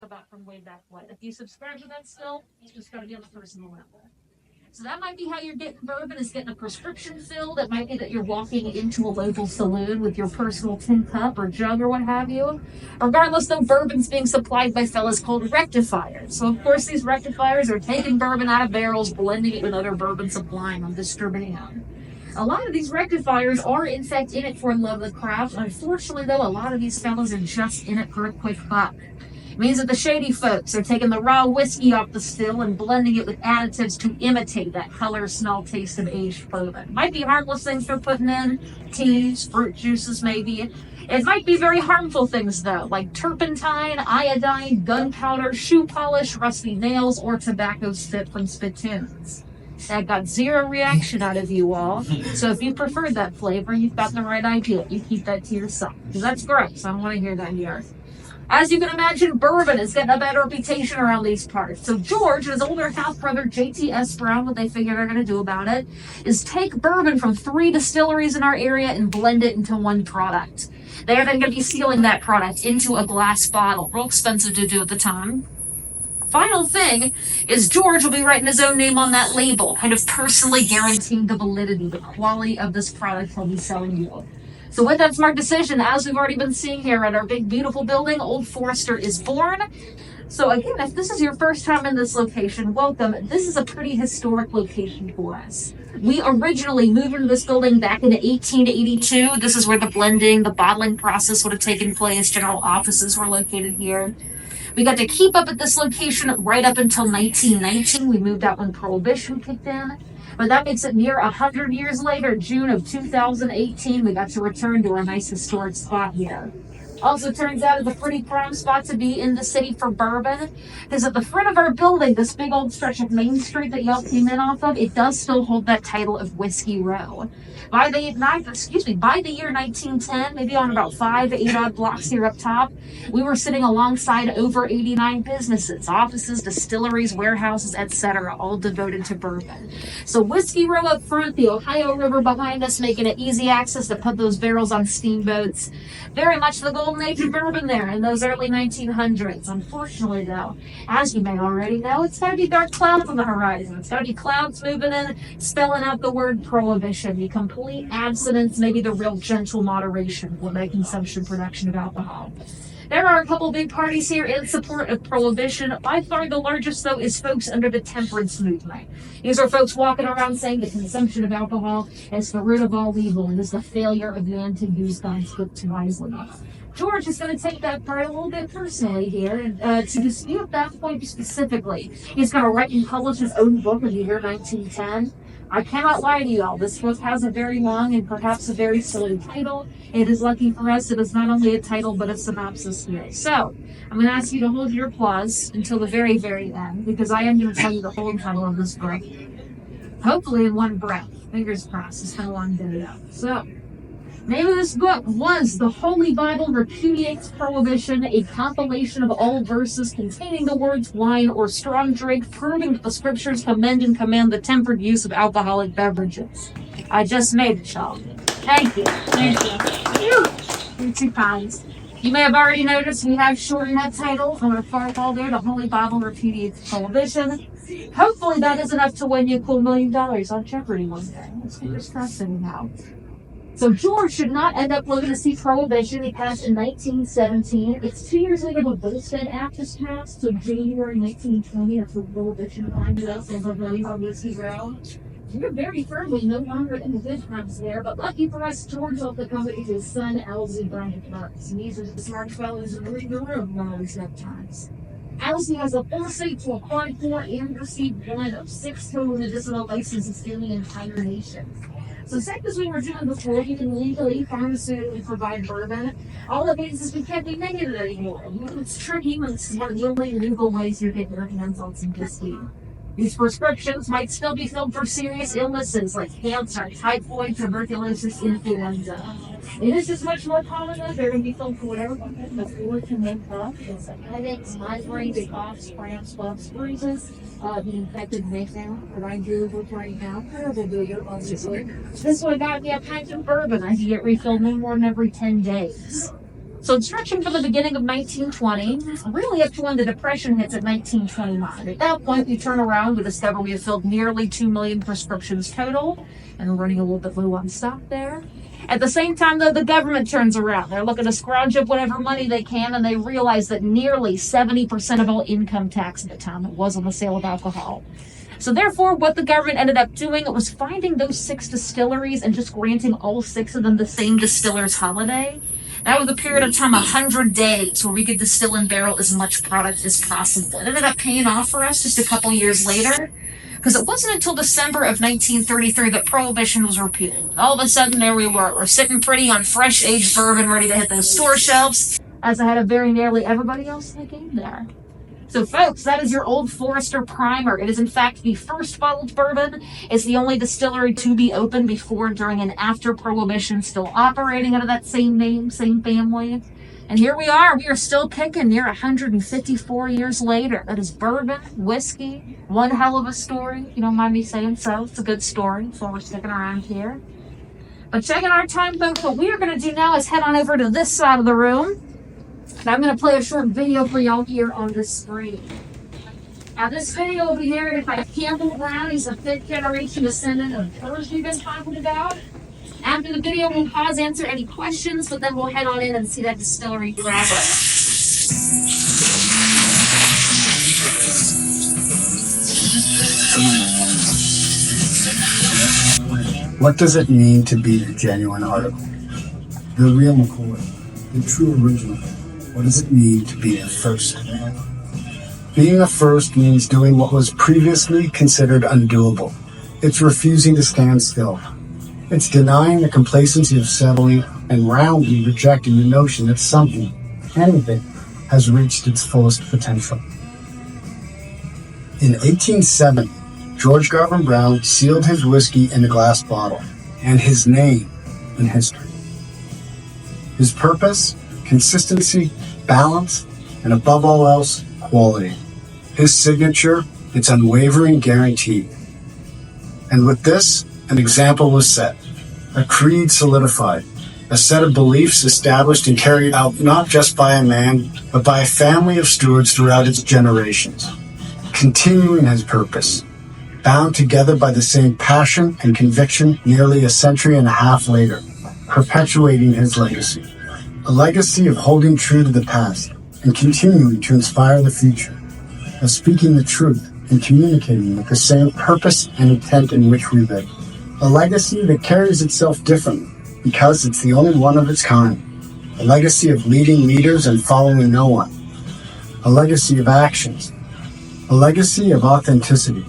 about from way back when. If you subscribe to that still, it's just got to be on the personal level. So that might be how you're getting bourbon, is getting a prescription filled. It might be that you're walking into a local saloon with your personal tin cup or jug or what have you. Regardless, though, bourbon's being supplied by fellas called rectifiers. So, of course, these rectifiers are taking bourbon out of barrels, blending it with other bourbon supplying and distributing them. A lot of these rectifiers are, in fact, in it for love of the craft. Unfortunately, though, a lot of these fellas are just in it for a quick buck. It means that the shady folks are taking the raw whiskey off the still and blending it with additives to imitate that color, smell, taste of aged bourbon. Might be harmless things they're putting in, teas, fruit juices maybe. It might be very harmful things though, like turpentine, iodine, gunpowder, shoe polish, rusty nails, or tobacco spit from spittoons. That got zero reaction out of you all. So if you preferred that flavor, you've got the right idea. You keep that to yourself, because that's gross. I don't want to hear that here. As you can imagine, bourbon is getting a bad reputation around these parts. So George and his older half-brother, JTS Brown, what they figured they're going to do about it is take bourbon from 3 distilleries in our area and blend it into one product. They're then going to be sealing that product into a glass bottle. Real expensive to do at the time. Final thing is George will be writing his own name on that label, kind of personally guaranteeing the validity, the quality of this product he'll be selling you. So with that smart decision, as we've already been seeing here at our big, beautiful building, Old Forester is born. So again, if this is your first time in this location, welcome. This is a pretty historic location for us. We originally moved into this building back in 1882. This is where the blending, the bottling process would have taken place. General offices were located here. We got to keep up at this location right up until 1919. We moved out when Prohibition kicked in. But that makes it near 100 years later, June of 2018, we got to return to our nice historic spot here. Also turns out it's a pretty prime spot to be in the city for bourbon, because at the front of our building, this big old stretch of Main Street that y'all came in off of, it does still hold that title of Whiskey Row. By the year 1910, maybe on about 5 to 8 odd blocks here up top, we were sitting alongside over 89 businesses, offices, distilleries, warehouses, etc., all devoted to bourbon. So Whiskey Row up front, the Ohio River behind us, making it easy access to put those barrels on steamboats. Very much the golden age of bourbon there in those early 1900s. Unfortunately, though, as you may already know, it's going to be dark clouds on the horizon. It's going to be clouds moving in, spelling out the word prohibition, the complete abstinence, maybe the real gentle moderation with the consumption production of alcohol. There are a couple big parties here in support of prohibition. By far the largest, though, is folks under the temperance movement. These are folks walking around saying the consumption of alcohol is the root of all evil and is the failure of man to use God's gift wisely. George is going to take that part a little bit personally here, and to dispute that point specifically, he's going to write and publish his own book in the year 1910. I cannot lie to you all, this book has a very long and perhaps a very silly title. It is lucky for us, it is not only a title but a synopsis here. So, I'm going to ask you to hold your applause until the very, very end, because I am going to tell you the whole title of this book. Hopefully in one breath. Fingers crossed, it's been a long day out. So, name of this book was The Holy Bible Repudiates Prohibition, a compilation of all verses containing the words wine or strong drink, proving that the scriptures commend and command the tempered use of alcoholic beverages. I just made it, y'all. Thank you. Thank you. You're too kind. You may have already noticed we have shortened that title on our far wall there, The Holy Bible Repudiates Prohibition. Hopefully that is enough to win you a cool $1 million on Jeopardy one day. Let's fingers crossed anyhow. So George should not end up living to see Prohibition. He passed in 1917. It's 2 years later the Volstead Act was passed, so January 1920, that's when Prohibition ended up in the voting on Whiskey Row. We're very firmly no longer in the good times there, but lucky for us, George left the company to his son, Elsie Bryant Marks. And these are the smart fellows in the room in all these good times. Elsie has a full state to apply for and receive one of 6 total medicinal licenses in the entire nation. So same as we were doing before, you can legally, pharmaceutically provide bourbon. All it means is we can't be negative anymore. It's tricky when it's one of the only legal ways you're getting your hands on some whiskey. These prescriptions might still be filled for serious illnesses like cancer, typhoid, tuberculosis, influenza. It is just much more common though. They're going to be filled for whatever the fluid can make up. It's like headaches, migraines, coughs, cramps, bumps, bruises. The infected victim that I do with right now. This one got me a pint of bourbon. I can get refilled no more than every 10 days. So it's stretching from the beginning of 1920, really up to when the Depression hits at 1929. At that point, we turn around, we discover we have filled nearly 2 million prescriptions total, and we're running a little bit low on stock there. At the same time, though, the government turns around. They're looking to scrounge up whatever money they can, and they realize that nearly 70% of all income tax at the time was on the sale of alcohol. So therefore, what the government ended up doing was finding those 6 distilleries and just granting all 6 of them the same distiller's holiday. That was a period of time, 100 days, where we could distill and barrel as much product as possible. It ended up paying off for us just a couple years later, because it wasn't until December of 1933 that Prohibition was repealed. All of a sudden, there we were. We're sitting pretty on fresh aged bourbon, ready to hit those store shelves, as ahead of very nearly everybody else in the game there. So folks, that is your Old Forester Primer. It is in fact the first bottled bourbon. It's the only distillery to be opened before, during, and after Prohibition, still operating under that same name, same family. And here we are still kicking near 154 years later. That is bourbon, whiskey, one hell of a story. If you don't mind me saying so, it's a good story, so we're sticking around here. But checking our time, folks, what we are gonna do now is head on over to this side of the room. And I'm going to play a short video for y'all here on the screen. Now, this video will be narrated by Campbell Brown. He's a 5th generation descendant of hers we've been talking about. After the video, we'll pause, answer any questions, but then we'll head on in and see that distillery grab it. What does it mean to be a genuine article? The real McCoy, the true original. What does it mean to be a first? Being a first means doing what was previously considered undoable. It's refusing to stand still. It's denying the complacency of settling and roundly rejecting the notion that something, anything, has reached its fullest potential. In 1870, George Garvin Brown sealed his whiskey in a glass bottle and his name in history. His purpose? Consistency, balance, and above all else, quality. His signature, its unwavering guarantee. And with this, an example was set, a creed solidified, a set of beliefs established and carried out not just by a man, but by a family of stewards throughout its generations, continuing his purpose, bound together by the same passion and conviction nearly a century and a half later, perpetuating his legacy. A legacy of holding true to the past and continuing to inspire the future, of speaking the truth and communicating with the same purpose and intent in which we live. A legacy that carries itself differently because it's the only one of its kind. A legacy of leading leaders and following no one. A legacy of actions. A legacy of authenticity.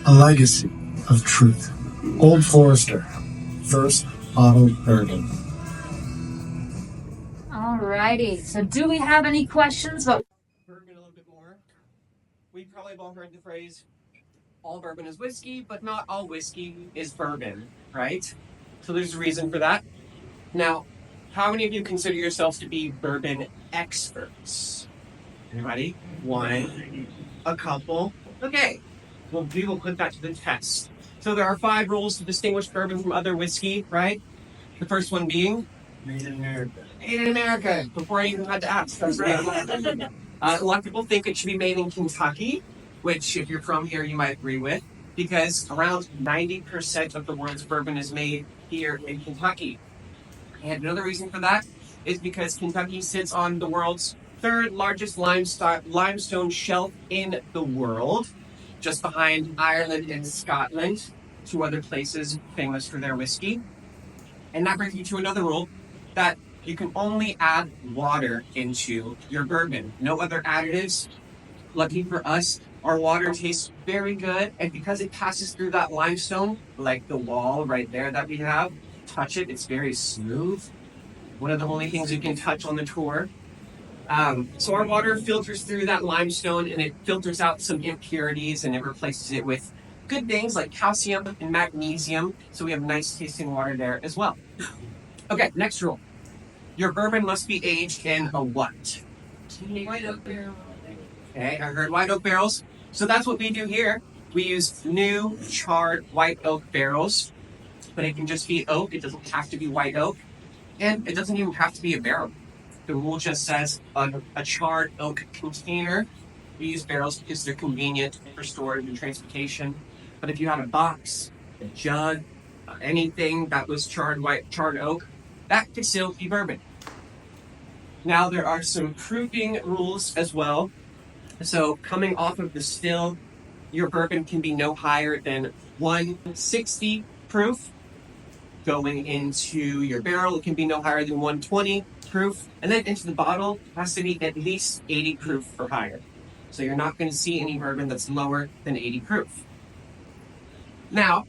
A legacy of truth. Old Forester, first bottled bourbon. Alrighty, so do we have any questions? Bourbon a little bit more. We probably have all heard the phrase, all bourbon is whiskey, but not all whiskey is bourbon, right? So there's a reason for that. Now, how many of you consider yourselves to be bourbon experts? Anybody? One? A couple? Okay. Well, we will put that to the test. So there are 5 rules to distinguish bourbon from other whiskey, right? The first one being? Made in America. Made in America. Before I even had to ask. That's right. A lot of people think it should be made in Kentucky, which if you're from here, you might agree with, because around 90% of the world's bourbon is made here in Kentucky. And another reason for that is because Kentucky sits on the world's 3rd largest limestone shelf in the world, just behind Ireland and Scotland, 2 other places famous for their whiskey. And that brings me to another rule, that you can only add water into your bourbon. No other additives. Lucky for us, our water tastes very good, and because it passes through that limestone, like the wall right there that we have, touch it, it's very smooth. One of the only things you can touch on the tour. So our water filters through that limestone, and it filters out some impurities, and it replaces it with good things like calcium and magnesium, so we have nice tasting water there as well. Okay, next rule. Your bourbon must be aged in a what? White oak barrel. Okay, I heard white oak barrels. So that's what we do here. We use new charred white oak barrels, but it can just be oak. It doesn't have to be white oak, and it doesn't even have to be a barrel. The rule just says a charred oak container. We use barrels because they're convenient for storage and transportation. But if you had a box, a jug, anything that was charred oak, that could still be bourbon. Now there are some proofing rules as well. So coming off of the still, your bourbon can be no higher than 160 proof. Going into your barrel, it can be no higher than 120 proof. And then into the bottle, it has to be at least 80 proof or higher. So you're not going to see any bourbon that's lower than 80 proof. Now,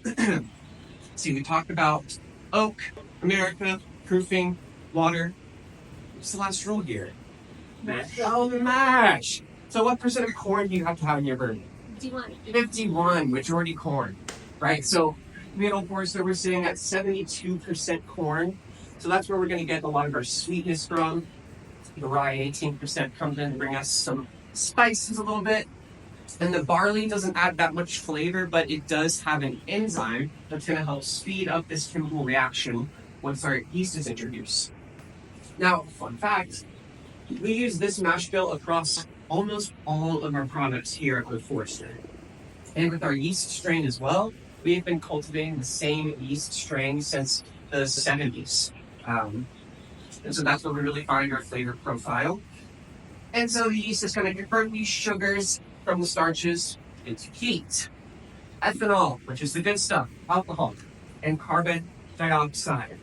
see, we talked about oak, America, proofing, water. What's the last rule here? Mash. Oh, mash. So what percent of corn do you have to have in your bourbon? 51, majority corn, right? So we at Old Forester, we're sitting at 72% corn. So that's where we're going to get a lot of our sweetness from. The rye, 18% comes in to bring us some spices a little bit. And the barley doesn't add that much flavor, but it does have an enzyme that's going to help speed up this chemical reaction once our yeast is introduced. Now, fun fact, we use this mash bill across almost all of our products here at Old Forester. And with our yeast strain as well, we have been cultivating the same yeast strain since the 70s. And so that's where we really find our flavor profile. And so the yeast is going to convert these sugars from the starches into heat, ethanol, which is the good stuff, alcohol, and carbon dioxide.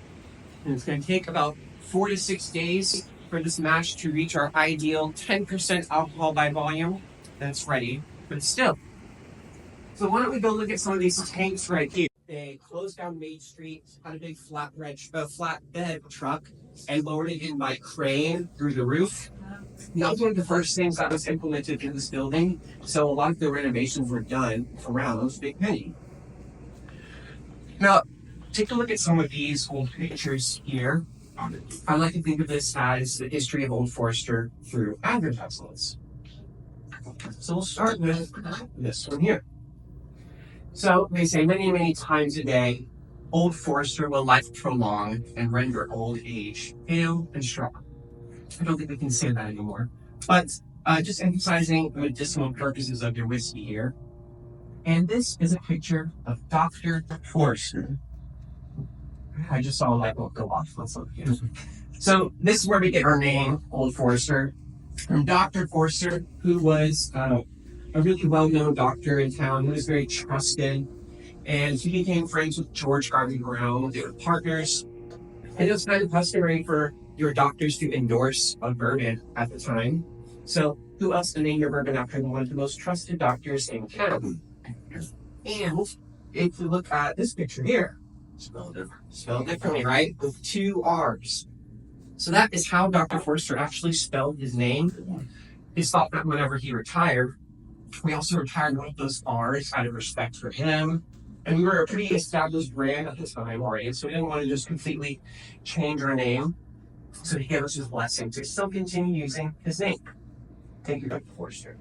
And it's going to take about 4 to 6 days for this mash to reach our ideal 10% alcohol by volume. Then it's ready for the still. So why don't we go look at some of these tanks right here. They closed down Main Street, had a big flatbed truck, and lowered it in by crane through the roof. That was one of the first things that was implemented in this building. So a lot of the renovations were done around this big penny. Now, take a look at some of these old pictures here. I like to think of this as the history of Old Forester through advertisements. So we'll start with this one here. So they say many, many times a day, Old Forester will life prolong and render old age pale and strong. I don't think we can say that anymore. But just emphasizing the medicinal purposes of your whiskey here. And this is a picture of Dr. Forester. I just saw a light bulb go off. Let's look here. So this is where we get our name, Old Forester, from Dr. Forester, who was a really well-known doctor in town, who was very trusted. And he became friends with George Garvin Brown. They were partners. And it was kind of customary for your doctors to endorse a bourbon at the time. So who else to name your bourbon after one of the most trusted doctors in town? And if you look at this picture here, spelled differently, right? With 2 R's. So that is how Dr. Forster actually spelled his name. He thought that whenever he retired, we also retired one of those R's out of respect for him. And we were a pretty established brand at the time already, so we didn't want to just completely change our name. So he gave us his blessing to still continue using his name. Thank you, Dr. Forster.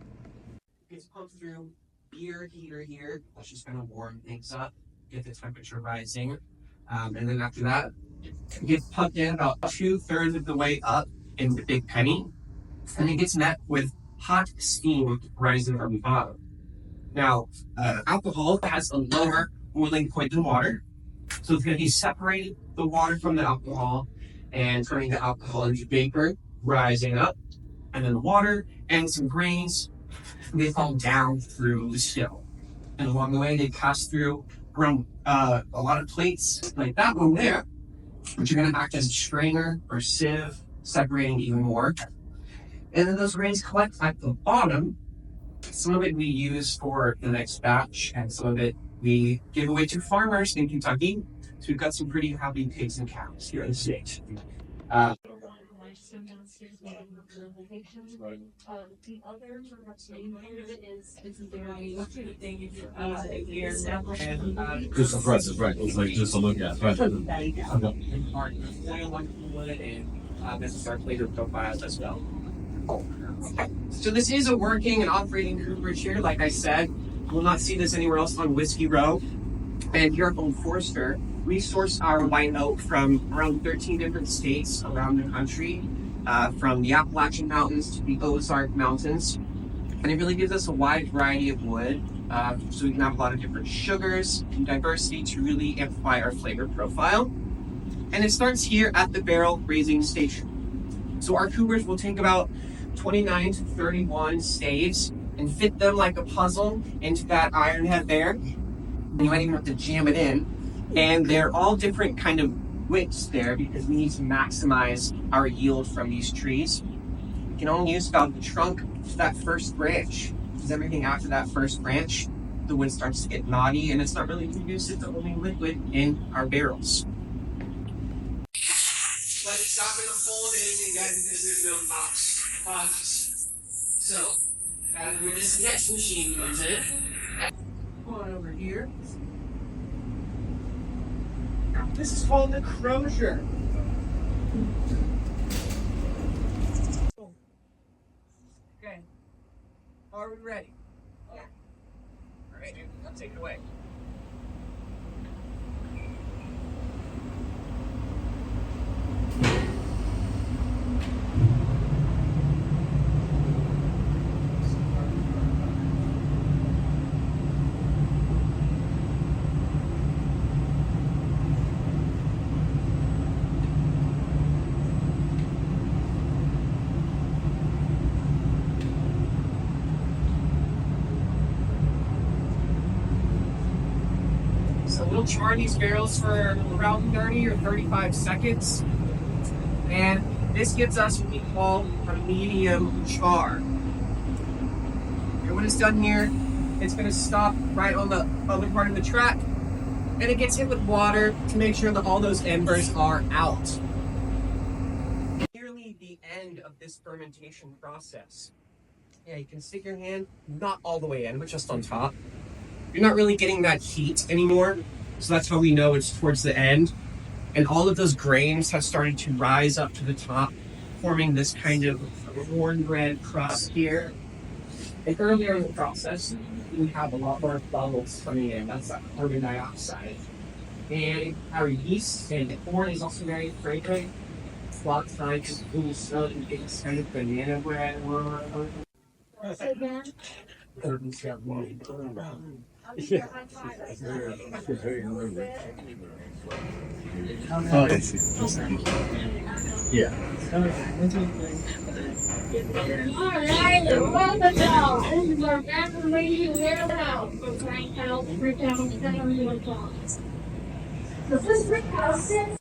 It's pumped through beer heater here. That's just going to warm things up, get the temperature rising. And then after that, it gets pumped in about 2/3 of the way up in the big penny. And it gets met with hot steam rising from the bottom. Now, alcohol has a lower boiling point than water. So it's going to be separating the water from the alcohol and turning the alcohol into vapor, rising up. And then the water and some grains, they fall down through the still. And along the way, they pass through from a lot of plates like that one there, which are going to act as a strainer or sieve, separating even more. And then those grains collect at the bottom. Some of it we use for the next batch, and some of it we give away to farmers in Kentucky. So we've got some pretty happy pigs and cows here in the state. The other is very Just impressive, right? It's like just a look at, right? This is our flavor profiles as well. So this is a working and operating cooperage here. Like I said, we'll not see this anywhere else on Whiskey Row. And here at Old Forester, we source our wine oak from around 13 different states around the country. from the Appalachian Mountains to the Ozark Mountains. And it really gives us a wide variety of wood, so we can have a lot of different sugars and diversity to really amplify our flavor profile. And it starts here at the barrel raising station. So our coopers will take about 29 to 31 staves and fit them like a puzzle into that iron head there. And you might even have to jam it in. And they're all different kind of widths there because we need to maximize our yield from these trees. You can only use about the trunk to that first branch, because everything after that first branch, the wood starts to get knotty and it's not really conducive to holding liquid in our barrels. Let it stop in unfolding and get into this little box. So, that's where this next machine comes in. Come on over here. This is called the crozier. Okay. Are we ready? Yeah. All right, I'll take it away. So we'll char these barrels for around 30 or 35 seconds. And this gives us what we call a medium char. And when it's done here, it's going to stop right on the other part of the track. And it gets hit with water to make sure that all those embers are out. Nearly the end of this fermentation process. Yeah, you can stick your hand not all the way in, but just on top. You're not really getting that heat anymore, so that's how we know it's towards the end. And all of those grains have started to rise up to the top, forming this kind of cornbread crust here. And earlier in the process, we have a lot more bubbles coming in. That's that carbon dioxide. And our yeast and the corn is also very fragrant. A lot of times, when you smell it, you get this kind of banana bread. Yeah. Alright, welcome now. This is our Reformation Warehouse from Frank House, Brickhouse, 7 o'clock. The first Brickhouse